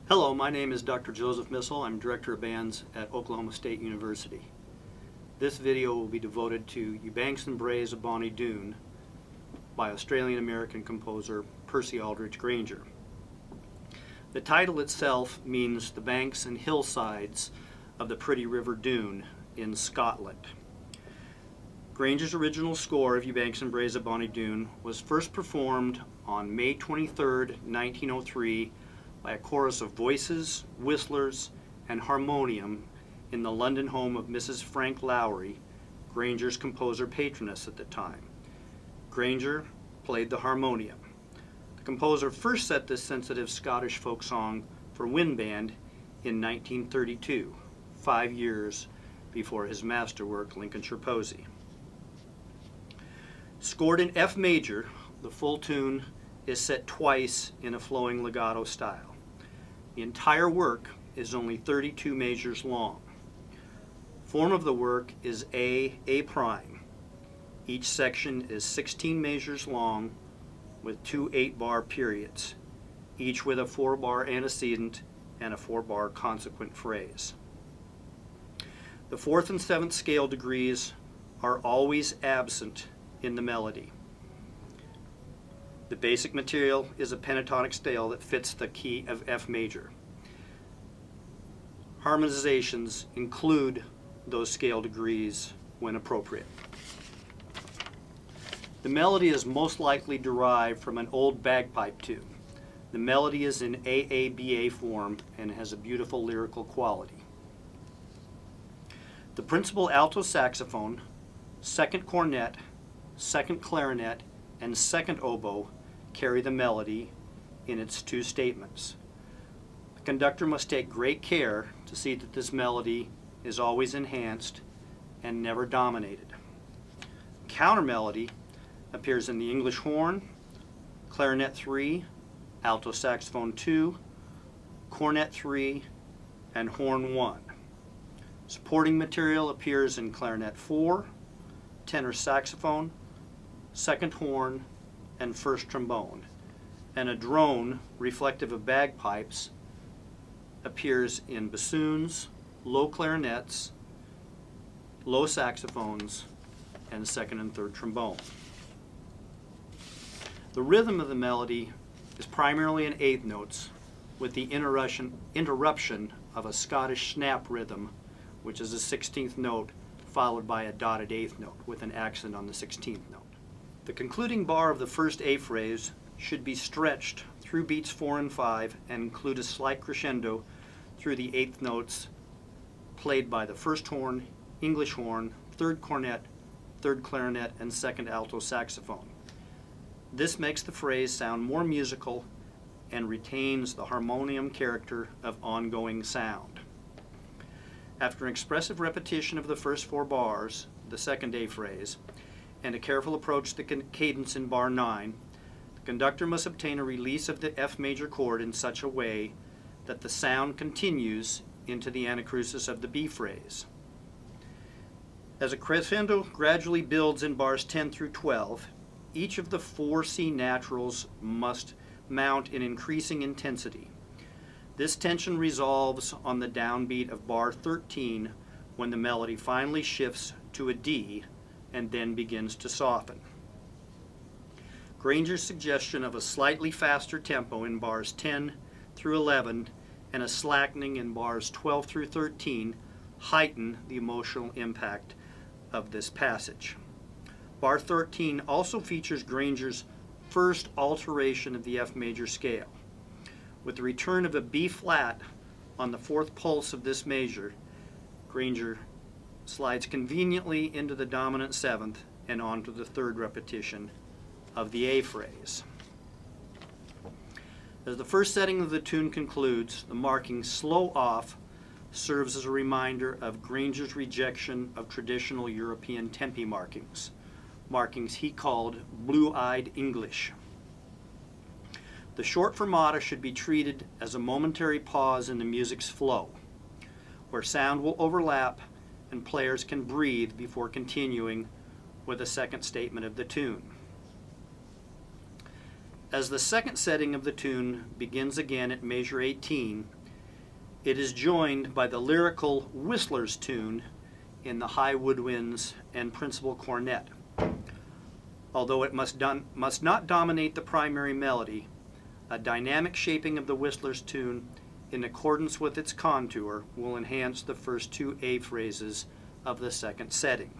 Hello, my name is Dr. Joseph Missal. I'm Director of Bands at Oklahoma State University. This video will be devoted to "You Banks and Braes of Bonnie Doon" by Australian-American composer Percy Aldrich Grainger. The title itself means the banks and hillsides of the pretty River Doon in Scotland. Grainger's original score of "You Banks and Braes of Bonnie Doon" was first performed on May 23, 1903 by a chorus of voices, whistlers, and harmonium in the London home of Mrs. Frank Lowry, Grainger's composer patroness at the time. Grainger played the harmonium. The composer first set this sensitive Scottish folk song for wind band in 1932, 5 years before his masterwork, Lincolnshire Posy. Scored in F major, the full tune is set twice in a flowing legato style. The entire work is only 32 measures long. Form of the work is A prime. Each section is 16 measures long with 2 8-bar periods, each with a 4-bar antecedent and a 4-bar consequent phrase. The 4th and 7th scale degrees are always absent in the melody. The basic material is a pentatonic scale that fits the key of F major. Harmonizations include those scale degrees when appropriate. The melody is most likely derived from an old bagpipe tune. The melody is in AABA form and has a beautiful lyrical quality. The principal alto saxophone, second cornet, second clarinet, and second oboe carry the melody in its 2 statements. The conductor must take great care to see that this melody is always enhanced and never dominated. Counter melody appears in the English horn, clarinet 3, alto saxophone 2, cornet 3, and horn 1. Supporting material appears in clarinet 4, tenor saxophone, second horn, and first trombone, and a drone reflective of bagpipes appears in bassoons, low clarinets, low saxophones, and second and third trombone. The rhythm of the melody is primarily in 8th notes, with the interruption of a Scottish snap rhythm, which is a 16th note followed by a dotted 8th note with an accent on the 16th note. The concluding bar of the first A phrase should be stretched through beats 4 and 5 and include a slight crescendo through the 8th notes played by the first horn, English horn, third cornet, third clarinet, and second alto saxophone. This makes the phrase sound more musical and retains the harmonium character of ongoing sound. After an expressive repetition of the first 4 bars, the second A phrase, and a careful approach to the cadence in bar 9, the conductor must obtain a release of the F major chord in such a way that the sound continues into the anacrusis of the B phrase. As a crescendo gradually builds in bars 10 through 12, each of the 4 C naturals must mount in increasing intensity. This tension resolves on the downbeat of bar 13 when the melody finally shifts to a D and then begins to soften. Grainger's suggestion of a slightly faster tempo in bars 10 through 11 and a slackening in bars 12 through 13 heighten the emotional impact of this passage. Bar 13 also features Grainger's first alteration of the F major scale. With the return of a B flat on the 4th pulse of this measure, Grainger slides conveniently into the dominant 7th and onto the 3rd repetition of the A phrase. As the first setting of the tune concludes, the marking slow off serves as a reminder of Grainger's rejection of traditional European tempi markings he called blue-eyed English. The short fermata should be treated as a momentary pause in the music's flow, where sound will overlap and players can breathe before continuing with a second statement of the tune. As the second setting of the tune begins again at measure 18, It is joined by the lyrical whistler's tune in the high woodwinds and principal cornet. Although it must not dominate the primary melody, a dynamic shaping of the whistler's tune in accordance with its contour will enhance the first two A phrases of the second setting.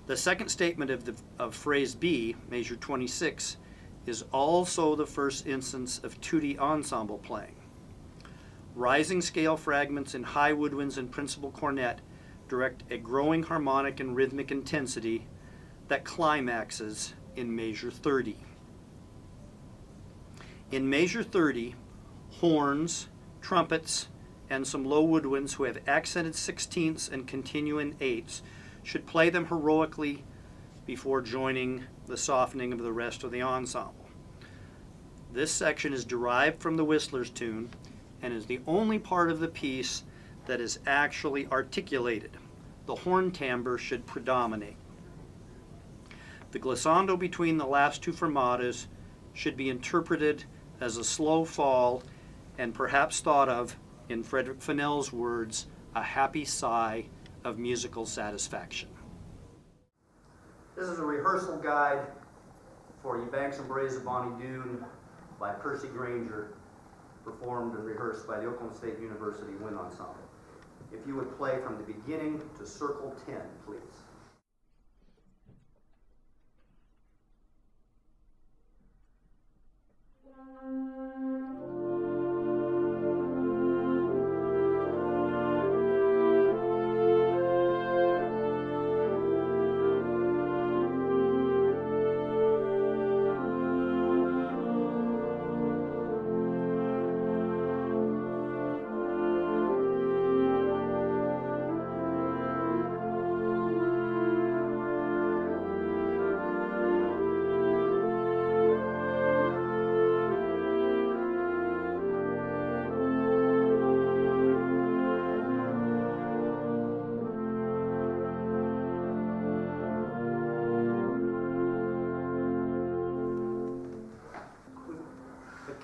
The second statement of phrase B, measure 26, is also the first instance of tutti ensemble playing. Rising scale fragments in high woodwinds and principal cornet direct a growing harmonic and rhythmic intensity that climaxes in measure 30. In measure 30, horns, trumpets, and some low woodwinds who have accented sixteenths and continuing eighths should play them heroically before joining the softening of the rest of the ensemble. This section is derived from the whistler's tune and is the only part of the piece that is actually articulated. The horn timbre should predominate. The glissando between the last two fermatas should be interpreted as a slow fall and perhaps thought of, in Frederick Fennell's words, a happy sigh of musical satisfaction. This is a rehearsal guide for Ye Banks and Braes of Bonnie Doon by Percy Grainger, performed and rehearsed by the Oklahoma State University Wind Ensemble. If you would play from the beginning to circle 10, please.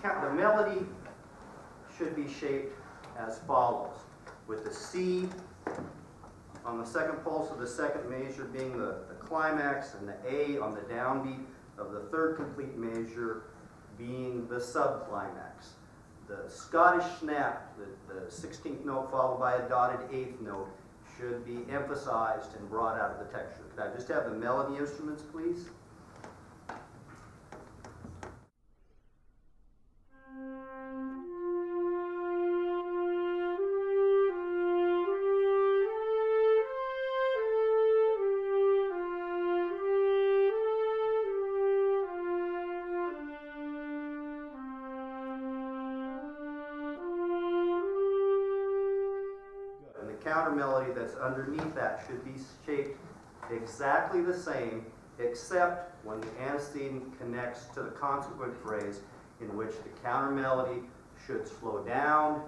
The melody should be shaped as follows, with the C on the second pulse of the second measure being the climax, and the A on the downbeat of the third complete measure being the subclimax. The Scottish snap, the 16th note followed by a dotted 8th note, should be emphasized and brought out of the texture. Could I just have the melody instruments, please? Counter melody that's underneath that should be shaped exactly the same, except when the antecedent connects to the consequent phrase, in which the counter melody should slow down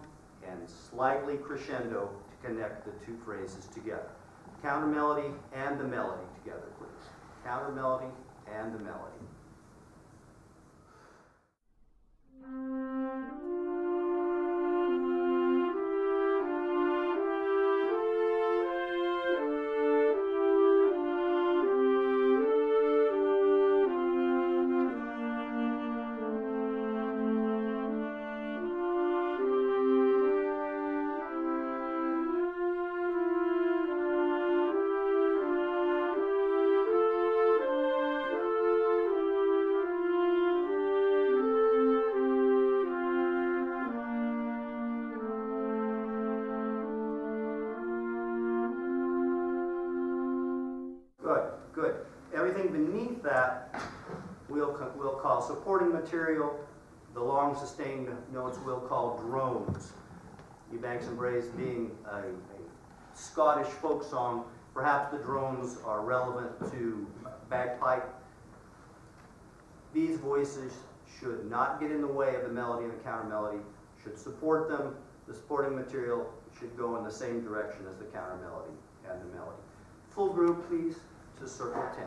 and slightly crescendo to connect the two phrases together. Counter melody and the melody together, please. Counter melody and the melody. Good. Everything beneath that we'll call supporting material. The long sustained notes we'll call drones. Ye Banks and Braes being a Scottish folk song, perhaps the drones are relevant to bagpipe. These voices should not get in the way of the melody and the counter melody, should support them. The supporting material should go in the same direction as the counter melody and the melody. Full group, please, to circle 10.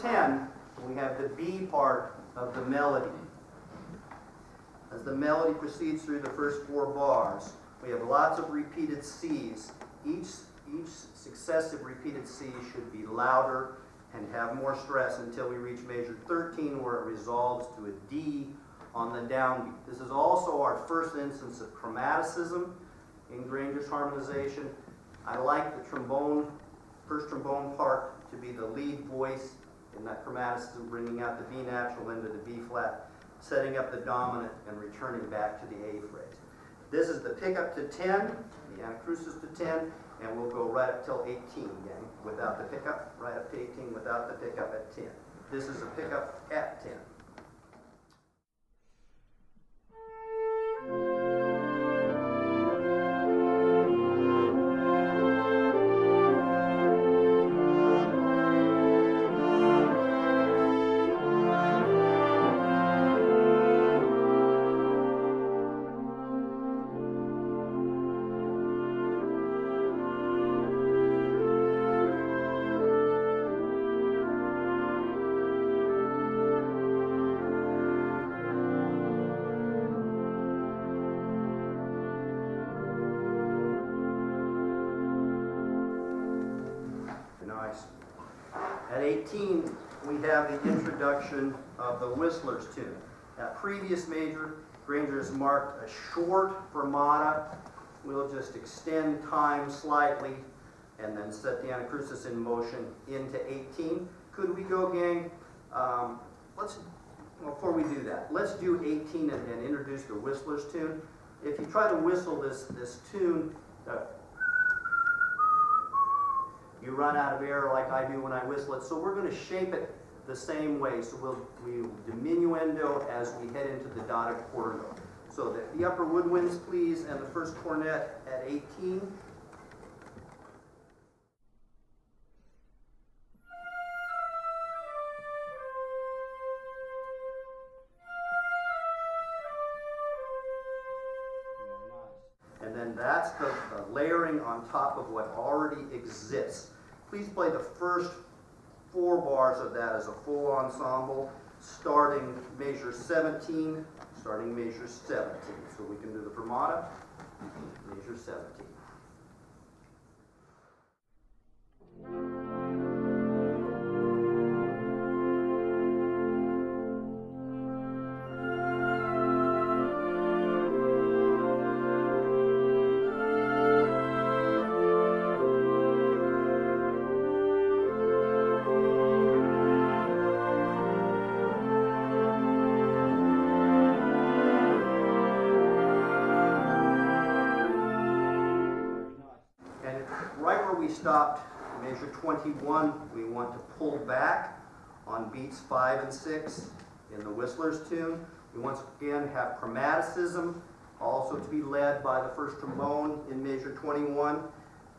10, we have the B part of the melody. As the melody proceeds through the first 4 bars, we have lots of repeated C's. Each successive repeated C should be louder and have more stress until we reach measure 13, where it resolves to a D on the downbeat. This is also our first instance of chromaticism in Grainger's harmonization. I like the trombone, first trombone part to be the lead voice in that chromaticism, bringing out the B natural into the B flat, setting up the dominant and returning back to the A phrase. This is the pickup to 10, the anacrusis to 10, and we'll go right up till 18, gang, without the pickup, right up to 18 without the pickup at 10. This is a pickup at 10. At 18, we have the introduction of the Whistler's tune. That previous measure, Grainger has marked a short fermata. We'll just extend time slightly and then set the anacrusis in motion into 18. Could we go, gang? Before we do that, let's do 18 and introduce the Whistler's tune. If you try to whistle this tune, you run out of air like I do when I whistle it. So we're going to shape it the same way. So we'll diminuendo as we head into the dotted quarter note. So the upper woodwinds, please, and the first cornet at 18. And then that's the layering on top of what already exists. Please play the first 4 bars of that as a full ensemble, starting measure 17, So we can do the fermata, measure 17. We stopped measure 21. We want to pull back on beats 5 and 6 in the Whistler's tune. We once again have chromaticism, also to be led by the first trombone in measure 21,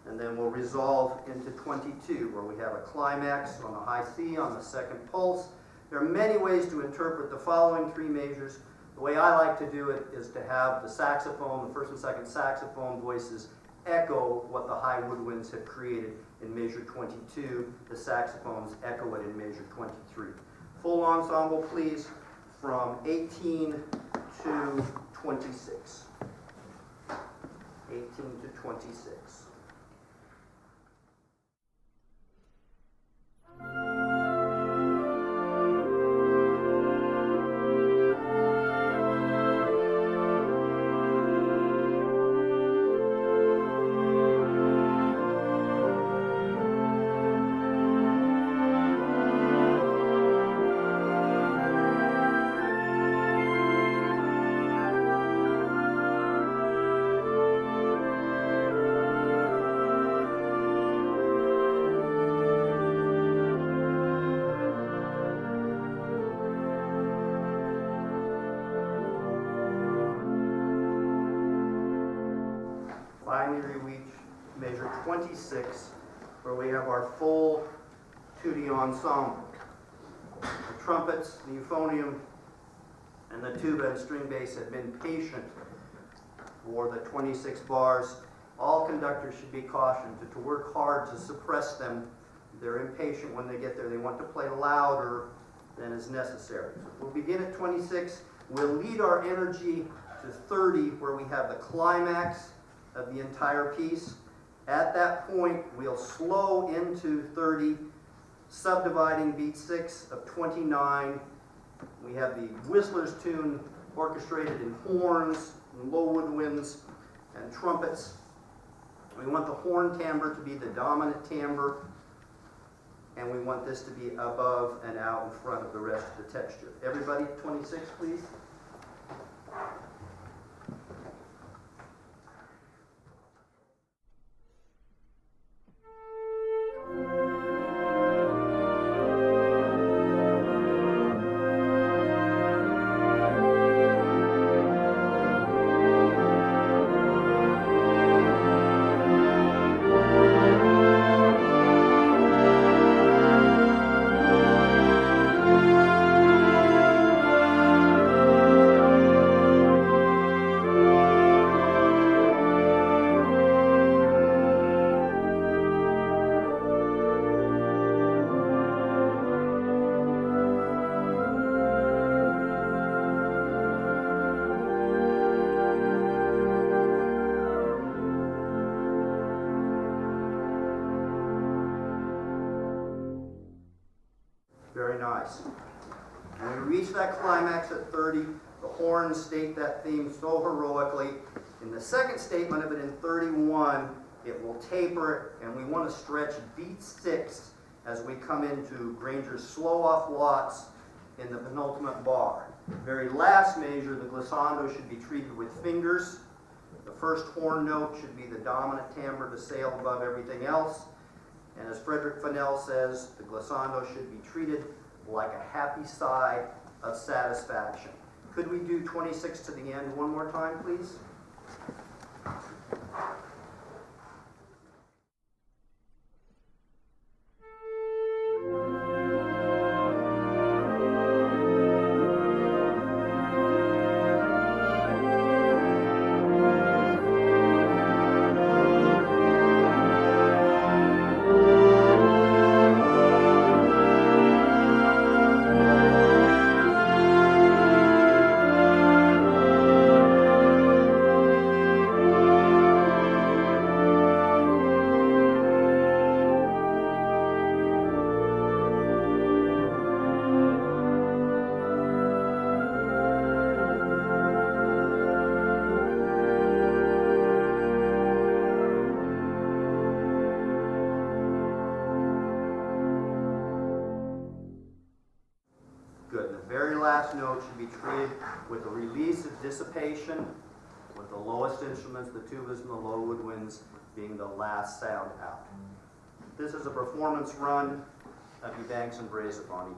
and then we'll resolve into 22, where we have a climax on the high C on the second pulse. There are many ways to interpret the following 3 measures. The way I like to do it is to have the saxophone, the first and second saxophone voices, echo what the high woodwinds have created in measure 22. The saxophones echo it in measure 23. Full ensemble, please, from 18 to 26. 18 to 26. Finally, we reach measure 26, where we have our full tutti ensemble. The trumpets, the euphonium, and the tuba and string bass have been patient for the 26 bars. All conductors should be cautioned to work hard to suppress them They're impatient when they get there. They want to play louder than is necessary. So we'll begin at 26. We'll lead our energy to 30, where we have the climax of the entire piece. At that point, we'll slow into 30, subdividing beat 6 of 29. We have the Whistler's tune orchestrated in horns, and low woodwinds, and trumpets. We want the horn timbre to be the dominant timbre, and we want this to be above and out in front of the rest of the texture. Everybody, 26, please. Very nice. When we reach that climax at 30, the horns state that theme so heroically. In the second statement of it in 31, it will taper, and we want to stretch beat 6 as we come into Grainger's slow-off lots in the penultimate bar. The very last measure, the glissando, should be treated with fingers. The first horn note should be the dominant timbre to sail above everything else. And as Frederick Fennell says, the glissando should be treated like a happy sigh of satisfaction. Could we do 26 to the end one more time, please? Good. The very last note should be treated with a release of dissipation, with the lowest instruments, the tubas and the low woodwinds, being the last sound out. This is a performance run of Eubanks and Brazephani.